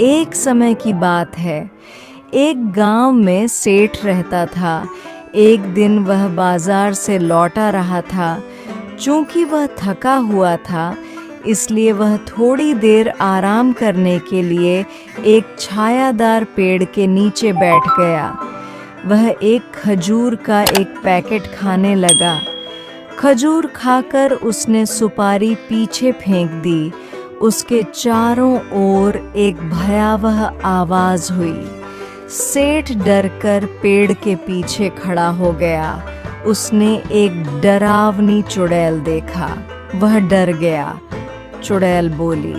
एक समय की बात है, एक गांव में सेठ रहता था। एक दिन वह बाजार से लौटा रहा था। चूंकि वह थका हुआ था, इसलिए वह थोड़ी देर आराम करने के लिए एक छायादार पेड़ के नीचे बैठ गया। वह एक खजूर का एक पैकेट खाने लगा। खजूर खाकर उसने सुपारी पीछे फेंक दी। उसके चारों ओर एक भयावह आवाज हुई। सेठ डरकर पेड़ के पीछे खड़ा हो गया। उसने एक डरावनी चुड़ैल देखा। वह डर गया। चुड़ैल बोली,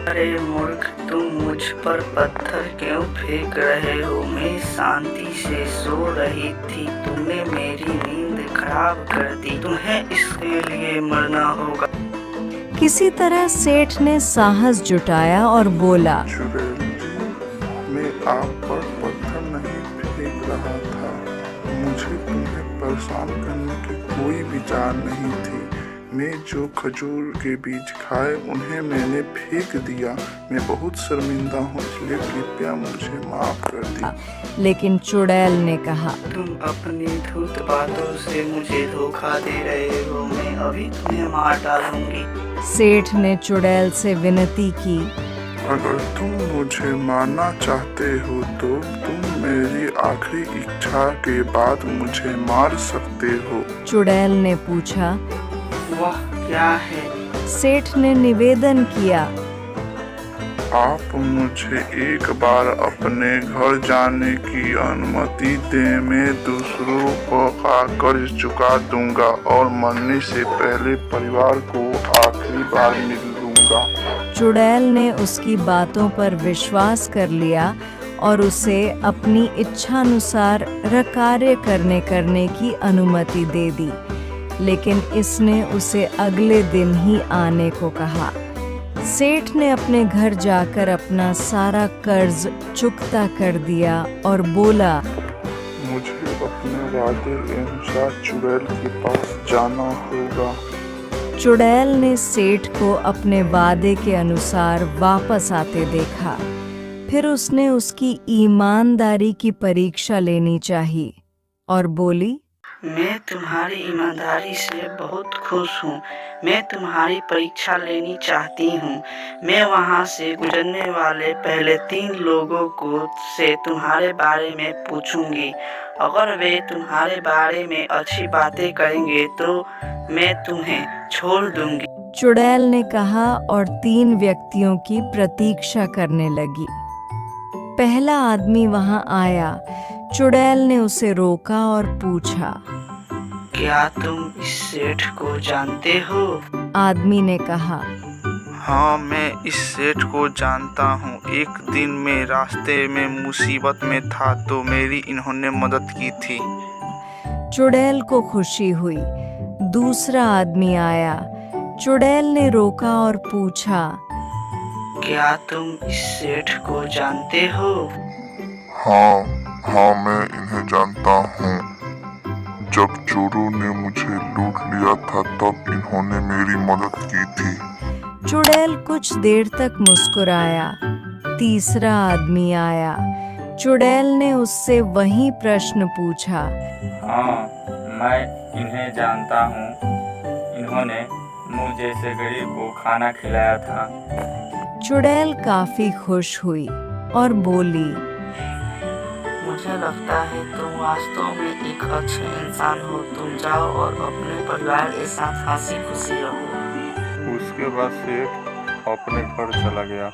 अरे मूर्ख, तुम मुझ पर पत्थर क्यों फेंक रहे हो? मैं शांति से सो रही थी, तुमने मेरी नींद खराब कर दी। तुम्हें इसके लिए मरना होगा। किसी तरह सेठ ने साहस जुटाया और बोला, चुड़ैल जी, मैं आप पर पत्थर नहीं फेंक रहा था। मुझे तुम्हें परेशान करने की कोई विचार नहीं थी। मैं जो खजूर के बीज खाए उन्हें मैंने फेंक दिया। मैं बहुत शर्मिंदा हूँ, इसलिए कृपया मुझे माफ कर दी। लेकिन चुड़ैल ने कहा, तुम अपनी धूर्त बातों से मुझे धोखा दे रहे हो। मैं अभी तुम्हें मार डालूंगी। सेठ ने चुड़ैल से विनती की, अगर तुम मुझे मारना चाहते हो तो तुम मेरी आखिरी इच्छा के बाद मुझे मार सकते हो। चुड़ैल ने पूछा। वह क्या है? सेठ ने निवेदन किया, आप मुझे एक बार अपने घर जाने की अनुमति दें। मैं दूसरों का कर्ज चुका दूंगा और मरने से पहले परिवार को आखिरी बार मिल लूंगा। चुड़ैल ने उसकी बातों पर विश्वास कर लिया और उसे अपनी इच्छानुसार कार्य करने की अनुमति दे दी। लेकिन इसने उसे अगले दिन ही आने को कहा। सेठ ने अपने घर जाकर अपना सारा कर्ज चुकता कर दिया और बोला, मुझे अपने वादे के अनुसार चुड़ैल के पास जाना होगा। चुड़ैल ने सेठ को अपने वादे के अनुसार वापस आते देखा। फिर उसने उसकी ईमानदारी की परीक्षा लेनी चाहिए और बोली, मैं तुम्हारी ईमानदारी से बहुत खुश हूँ। मैं तुम्हारी परीक्षा लेनी चाहती हूँ। मैं वहाँ से गुजरने वाले पहले 3 लोगों को से तुम्हारे बारे में पूछूंगी। अगर वे तुम्हारे बारे में अच्छी बातें करेंगे तो मैं तुम्हें छोड़ दूंगी। चुड़ैल ने कहा और 3 व्यक्तियों की प्रतीक्षा करने लगी। पहला आदमी वहां आया। चुड़ैल ने उसे रोका और पूछा, क्या तुम इस सेठ को जानते हो? आदमी ने कहा, हाँ, मैं इस सेठ को जानता हूँ। एक दिन मैं रास्ते में मुसीबत में था तो मेरी इन्होंने मदद की थी। चुड़ैल को खुशी हुई। दूसरा आदमी आया। चुड़ैल ने रोका और पूछा, क्या तुम इस सेठ को जानते हो? हाँ, मैं इन्हें जानता हूँ। जब चोरों ने मुझे लूट लिया था तब इन्होंने मेरी मदद की थी। चुड़ैल कुछ देर तक मुस्कुराया। तीसरा आदमी आया। चुड़ैल ने उससे वही प्रश्न पूछा। हाँ, मैं इन्हें जानता हूँ। इन्होंने मुझ जैसे गरीब को खाना खिलाया था। चुड़ैल काफी खुश हुई और बोली, मुझे लगता है तुम वास्तव में एक अच्छे इंसान हो। तुम जाओ और अपने परिवार के साथ हंसी खुशी रहो। उसके बाद सेठ अपने घर चला गया।